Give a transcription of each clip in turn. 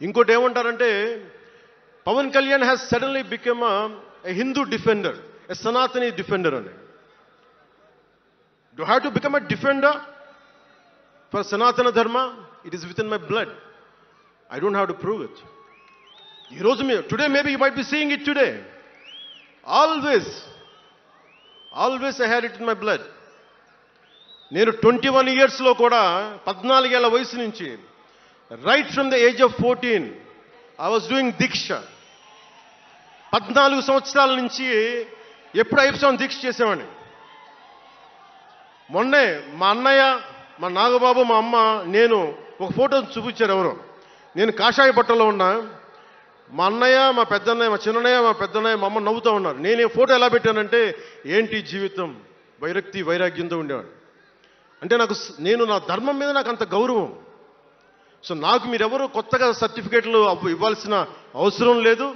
ఇంకోటి ఏమంటారంటే Pawan Kalyan has suddenly become a Hindu defender, a Sanatani defender అని. Do have to become a defender for Sanatana Dharma? It is within my blood. I don't have to prove it. ఈరోజు today maybe you might be seeing it today. Always I had it in my blood. నేను 21 yearsలో కూడా 14 ఏళ్ల వయసు నుంచి right from the age of 14 I was doing deeksha. 14 సంవత్సరాల నుంచి ఎప్పుడు అయ్యప్ప దీక్ష చేసేవాడిని. మొన్నే మా అన్నయ్య, మా నాగబాబు, మా అమ్మ, నేను ఒక ఫోటో చూపించారు ఎవరో. నేను కాషాయ బట్టలో ఉన్నా. మా అన్నయ్య, మా పెద్దన్నయ్య, మా చిన్నయ్య, మా పెద్దన్నయ్య, మా అమ్మ నవ్వుతూ ఉన్నారు. నేను ఈ ఫోటో ఎలా పెట్టానంటే ఏంటి జీవితం, వైరాగ్యంతో ఉండేవాడు. అంటే నేను నా ధర్మం మీద నాకు అంత గౌరవం. సో నాకు మీరెవరు కొత్తగా సర్టిఫికేట్లు ఇవ్వాల్సిన అవసరం లేదు.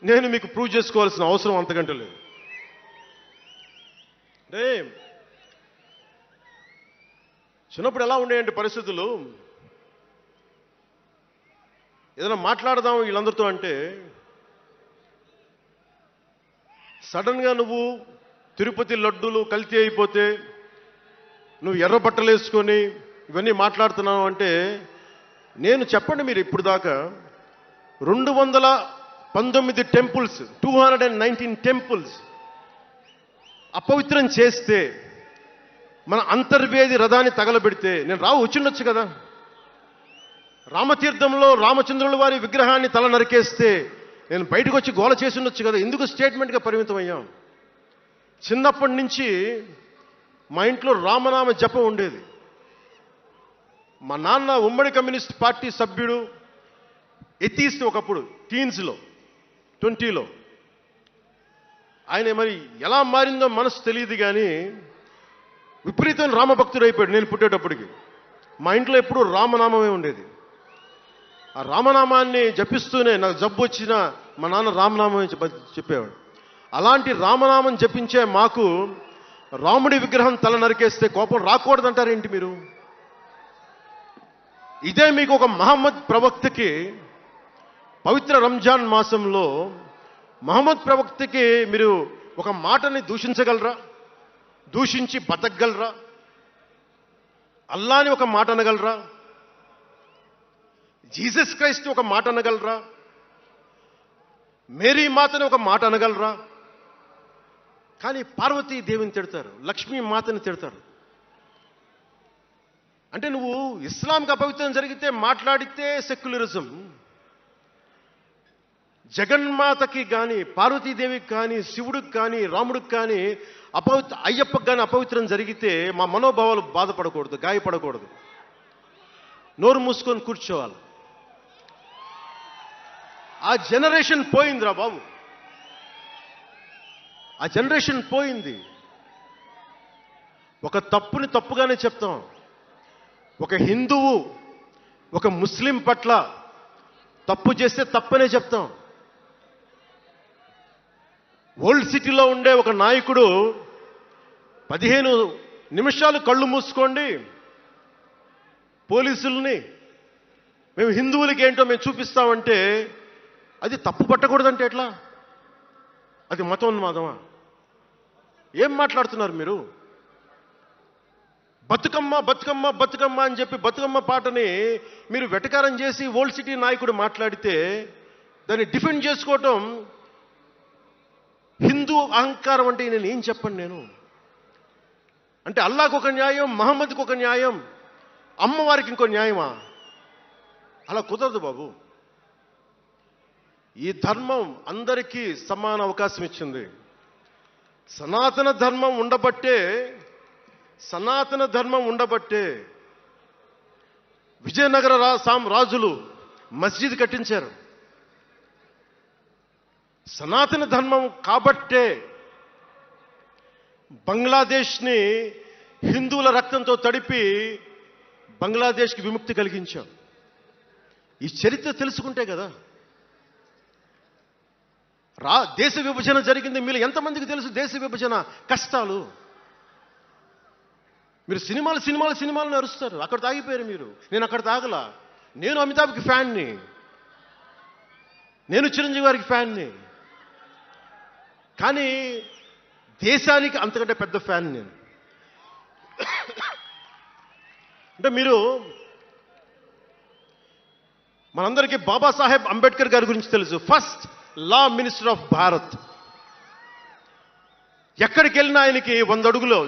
నేను మీకు ప్రూవ్ చేసుకోవాల్సిన అవసరం అంతకంటే లేదు. అంటే చిన్నప్పుడు ఎలా ఉండేయంటే పరిస్థితులు, ఏదైనా మాట్లాడదాం వీళ్ళందరితో అంటే సడన్గా నువ్వు తిరుపతి లడ్డూలు కల్తీ అయిపోతే నువ్వు ఎర్ర బట్టలు వేసుకొని ఇవన్నీ మాట్లాడుతున్నావు అంటే నేను చెప్పండి, మీరు ఇప్పుడు దాకా 219 టెంపుల్స్, 219 టెంపుల్స్ అపవిత్రం చేస్తే, మన అంతర్వేది రథాన్ని తగలబెడితే నేను వచ్చిండొచ్చు కదా. రామతీర్థంలో రామచంద్రుల వారి విగ్రహాన్ని తల నరికేస్తే నేను బయటకు వచ్చి గోల చేసి ఉండొచ్చు కదా. ఎందుకు స్టేట్మెంట్గా పరిమితం అయ్యాం? చిన్నప్పటి నుంచి మా ఇంట్లో రామనామ జపం ఉండేది. మా నాన్న ఉమ్మడి కమ్యూనిస్ట్ పార్టీ సభ్యుడు, ఎథీస్ట్ ఒకప్పుడు, టీన్స్లో 20లో. ఆయన మరి ఎలా మారిందో మనసు తెలియదు కానీ విపరీతం రామభక్తుడు అయిపోయాడు నేను పుట్టేటప్పటికి. మా ఇంట్లో ఎప్పుడూ రామనామమే ఉండేది. ఆ రామనామాన్ని జపిస్తూనే నాకు జబ్బు వచ్చినా మా నాన్న రామనామం చెప్పేవాడు. అలాంటి రామనామం జపించే మాకు రాముడి విగ్రహం తల నరికేస్తే కోపం రాకూడదంటారేంటి మీరు? ఇదే మీకు ఒక మహమ్మద్ ప్రవక్తకి పవిత్ర రంజాన్ మాసంలో మహమ్మద్ ప్రవక్తకి మీరు ఒక మాటని దూషించగలరా? దూషించి బతకగలరా? అల్లాని ఒక మాట అనగలరా? జీసస్ క్రైస్ట్ ఒక మాట అనగలరా? మేరీ మాతని ఒక మాట అనగలరా? కానీ పార్వతీ దేవిని తిడతారు, లక్ష్మీ మాతని తిడతారు. అంటే నువ్వు ఇస్లాంకి అపవిత్రం జరిగితే మాట్లాడితే సెక్యులరిజం, జగన్మాతకి కానీ, పార్వతీదేవికి కానీ, శివుడికి కానీ, రాముడికి కానీ, అయ్యప్పకి కానీ అపవిత్రం జరిగితే మా మనోభావాలు బాధపడకూడదు, గాయపడకూడదు, నోరు మూసుకొని కూర్చోవాలి. ఆ జనరేషన్ పోయిందిరా బాబు, ఆ జనరేషన్ పోయింది. ఒక తప్పుని తప్పుగానే చెప్తాం. ఒక హిందువు ఒక ముస్లిం పట్ల తప్పు చేస్తే తప్పనే చెప్తాం. ఓల్డ్ సిటీలో ఉండే ఒక నాయకుడు 15 నిమిషాలు కళ్ళు మూసుకోండి, పోలీసుల్ని మేము హిందువులకి ఏంటో మేము చూపిస్తామంటే అది తప్పు పట్టకూడదంటే ఎట్లా? అది మతోన్మాదమా? ఏం మాట్లాడుతున్నారు మీరు? బతుకమ్మ బతుకమ్మ బతుకమ్మ అని చెప్పి బతుకమ్మ పాటని మీరు వెటకారం చేసి ఓల్డ్ సిటీ నాయకుడు మాట్లాడితే దాన్ని డిఫెండ్ చేసుకోవటం హిందూ అహంకారం అంటే నేను ఏం చెప్పండి? నేను అంటే అల్లాకు ఒక న్యాయం, మహమ్మద్కి ఒక న్యాయం, అమ్మవారికి ఇంకో న్యాయమా? అలా కుదరదు బాబు. ఈ ధర్మం అందరికీ సమాన అవకాశం ఇచ్చింది. సనాతన ధర్మం ఉండబట్టే విజయనగర రాజులు మస్జిద్ కట్టించారు. సనాతన ధర్మం కాబట్టే బంగ్లాదేశ్ని హిందువుల రక్తంతో తడిపి బంగ్లాదేశ్కి విముక్తి కలిగించాం. ఈ చరిత్ర తెలుసుకుంటే కదా. దేశ విభజన జరిగింది. మీరు ఎంతమందికి తెలుసు దేశ విభజన కష్టాలు? మీరు సినిమాలు నరుస్తారు, అక్కడ తాగిపోయారు మీరు. నేను అక్కడ తాగలా. నేను అమితాబ్కి ఫ్యాన్ని. నేను చిరంజీవి గారికి ఫ్యాన్ని, కానీ దేశానికి అంతకంటే పెద్ద ఫ్యాన్ నేను. అంటే మీరు మనందరికీ బాబాసాహెబ్ అంబేద్కర్ గారి గురించి తెలుసు. First law minister of Bharat. ఎక్కడికి వెళ్ళినా ఆయనకి 100 అడుగులో,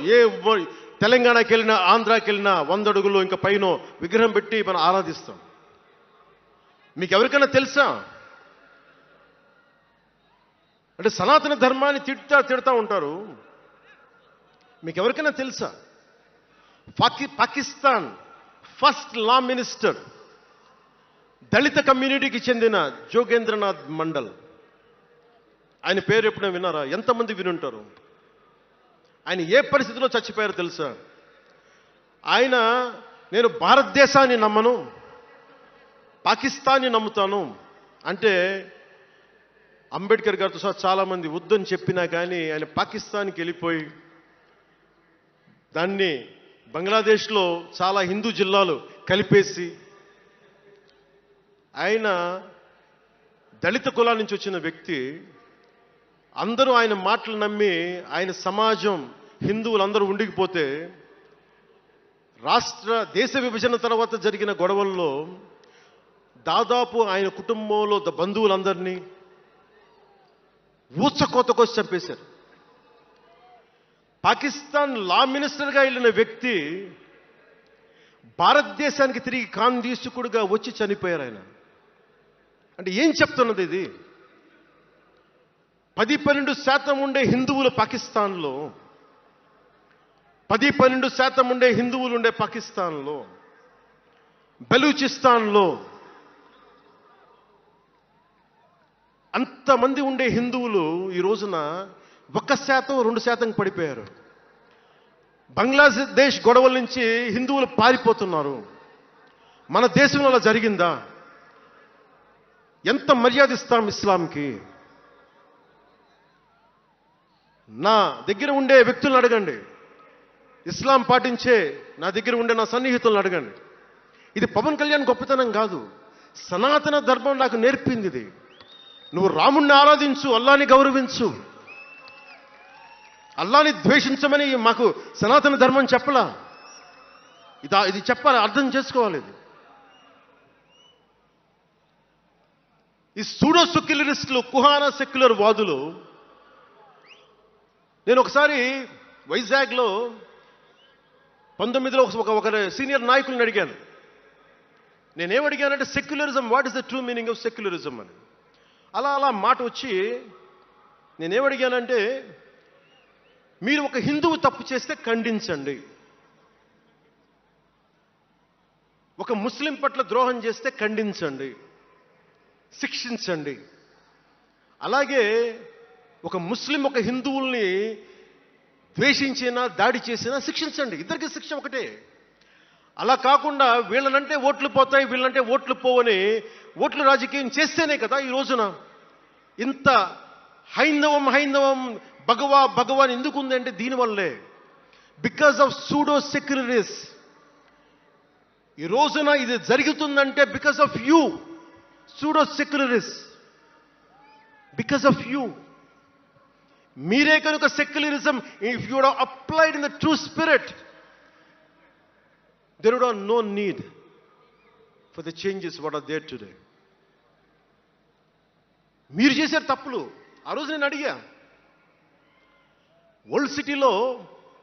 తెలంగాణకి వెళ్ళినా ఆంధ్రాకి వెళ్ళినా 100 అడుగులో ఇంకా పైన విగ్రహం పెట్టి మనం ఆరాధిస్తాం. మీకు ఎవరికైనా తెలుసా? అంటే సనాతన ధర్మాన్ని తిడతా ఉంటారు. మీకు ఎవరికైనా తెలుసా? పాకిస్తాన్ ఫస్ట్ లా మినిస్టర్ దళిత కమ్యూనిటీకి చెందిన జోగేంద్రనాథ్ మండల్. ఆయన పేరు ఎప్పుడైనా విన్నారా? ఎంతమంది వినుంటారు? ఆయన ఏ పరిస్థితిలో చచ్చిపోయారో తెలుసా? ఆయన నేను భారతదేశాన్ని నమ్మను, పాకిస్తాన్ని నమ్ముతాను అంటే అంబేద్కర్ గారితో సహా చాలామంది వద్దని చెప్పినా కానీ ఆయన పాకిస్తాన్కి వెళ్ళిపోయి దాన్ని బంగ్లాదేశ్లో చాలా హిందూ జిల్లాలు కలిపేసి, ఆయన దళిత కులాల నుంచి వచ్చిన వ్యక్తి, అందరూ ఆయన మాటలు నమ్మి ఆయన సమాజం హిందువులందరూ ఉండిపోతే దేశ విభజన తర్వాత జరిగిన గొడవల్లో దాదాపు ఆయన కుటుంబంలో బంధువులందరినీ ఊచకోతకోసి చంపేశారు. పాకిస్తాన్ లా మినిస్టర్గా వెళ్ళిన వ్యక్తి భారతదేశానికి తిరిగి కాందీసుకుడుగా వచ్చి చనిపోయారు ఆయన. అంటే ఏం చెప్తున్నది ఇది? 10-12% ఉండే హిందువులు పాకిస్తాన్లో, 10-12% ఉండే హిందువులు ఉండే పాకిస్తాన్లో, బలూచిస్తాన్లో అంతమంది ఉండే హిందువులు ఈ రోజున 1%-2% పడిపోయారు. బంగ్లాదేశ్ గొడవల నుంచి హిందువులు పారిపోతున్నారు. మన దేశంలో అలా జరిగిందా? ఎంత మర్యాద ఇస్తాం ఇస్లాంకి? నా దగ్గర ఉండే వ్యక్తులను అడగండి, ఇస్లాం పాటించే నా దగ్గర ఉండే నా సన్నిహితులను అడగండి. ఇది పవన్ కళ్యాణ్ గొప్పతనం కాదు, సనాతన ధర్మం నాకు నేర్పింది ఇది. నువ్వు రాముణ్ణి ఆరాధించు, అల్లాని గౌరవించు, అల్లాని ద్వేషించమని మాకు సనాతన ధర్మం చెప్పలా. ఇది చెప్పాలి, అర్థం చేసుకోవాలి. ఈ సూడో సెక్యులరిస్టులు, కుహానా సెక్యులర్ వాదులు, నేను ఒకసారి వైజాగ్లో 19లో ఒక సీనియర్ నాయకుల్ని అడిగాను. నేనేమడిగానంటే, secularism, what is the true meaning of secularism అని. అలా మాట వచ్చి నేనేమడిగానంటే, మీరు ఒక హిందువు తప్పు చేస్తే ఖండించండి, ఒక ముస్లిం పట్ల ద్రోహం చేస్తే ఖండించండి, శిక్షించండి. అలాగే ఒక ముస్లిం ఒక హిందువుల్ని ద్వేషించినా దాడి చేసినా శిక్షించండి. ఇద్దరికి శిక్ష ఒకటే. అలా కాకుండా వీళ్ళనంటే ఓట్లు పోతాయి, వీళ్ళంటే ఓట్లు పోవని ఓట్లు రాజకీయం చేస్తేనే కదా ఈ రోజున ఇంత హైందవం భగవాన్ ఎందుకు ఉందంటే దీనివల్లే, బికాజ్ ఆఫ్ సూడో సెక్యులరిస్. ఈ రోజున ఇది జరుగుతుందంటే because of you pseudo secularists, because of you. మీరే కనుక secularism, if you would applied in the true spirit, there would have no need for the changes what are there today. మీరు చేశారు తప్పులు. ఆ రోజు నేను అడిగా, ఓల్డ్ సిటీలో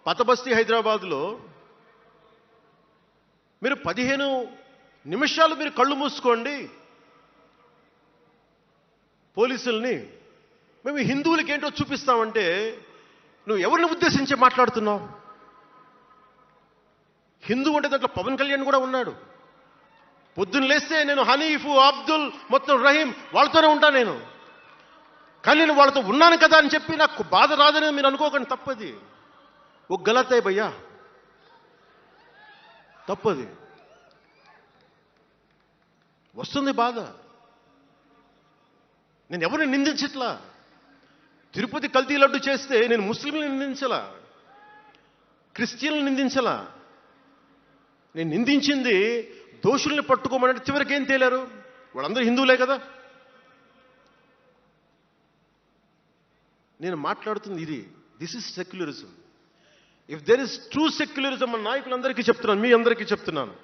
పాత బస్తీ హైదరాబాద్లో మీరు 15 నిమిషాలు మీరు కళ్ళు మూసుకోండి పోలీసుల్ని, మేము హిందువులకి ఏంటో చూపిస్తామంటే నువ్వు ఎవరిని ఉద్దేశించి మాట్లాడుతున్నావు? హిందూ అంటే దాంట్లో పవన్ కళ్యాణ్ కూడా ఉన్నాడు. పొద్దున్న లేస్తే నేను హనీఫ్, అబ్దుల్, మొత్తం రహీం వాళ్ళతోనే ఉంటాను నేను. కానీ నేను వాళ్ళతో ఉన్నాను కదా అని చెప్పి నాకు బాధ రాదని మీరు అనుకోకండి, తప్పది. ఓ గలత్ అయ్యి భయ్యా, తప్పది. వస్తుంది బాధ. నేను ఎవరిని నిందించట్లా. తిరుపతి కల్తీ లడ్డు చేస్తే నేను ముస్లింలను నిందించలా, క్రిస్టియన్లను నిందించలా. నేను నిందించింది దోషుల్ని పట్టుకోమనంటే చివరికి ఏం తేలారు? వాళ్ళందరూ హిందువులే కదా. నేను మాట్లాడుతుంది ఇది. This is secularism. If there is true secularism, మన నాయకులందరికీ చెప్తున్నాను, మీ అందరికీ చెప్తున్నాను,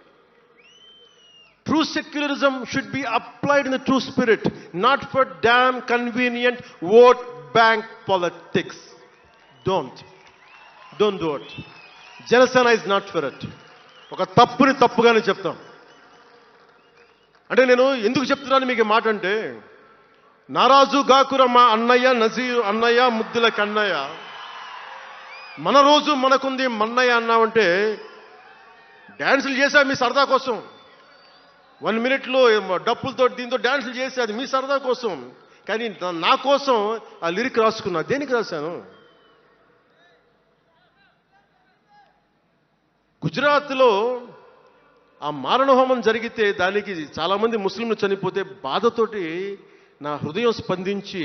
true secularism should be applied in the true spirit, not for damn convenient vote bank politics. Don't do it. Janasena is not for it. ఒక తప్పుని తప్పుగానే చెప్తాం. అంటే నేను ఎందుకు చెప్తున్నాను మీకు మాట అంటే, నారాజు గాకుర మా అన్నయ్య నజీరు అన్నయ్య ముద్దుల కన్నయ్య, మన రోజు మనకుంది మన్నయ్య అన్నామంటే డ్యాన్సులు చేశా మీ సరదా కోసం. 1 minute డప్పులతో దీంతో డ్యాన్సులు చేసి అది మీ సరదా కోసం. కానీ నా కోసం ఆ లిరిక్ రాసుకున్నా. దేనికి రాశాను? గుజరాత్లో ఆ మారణహోమం జరిగితే దానికి చాలామంది ముస్లింలు చనిపోతే బాధతోటి నా హృదయం స్పందించి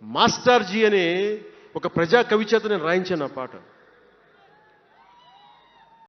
మాస్టర్జీ అనే ఒక ప్రజా కవి చేత నేను రాయించాను ఆ పాట.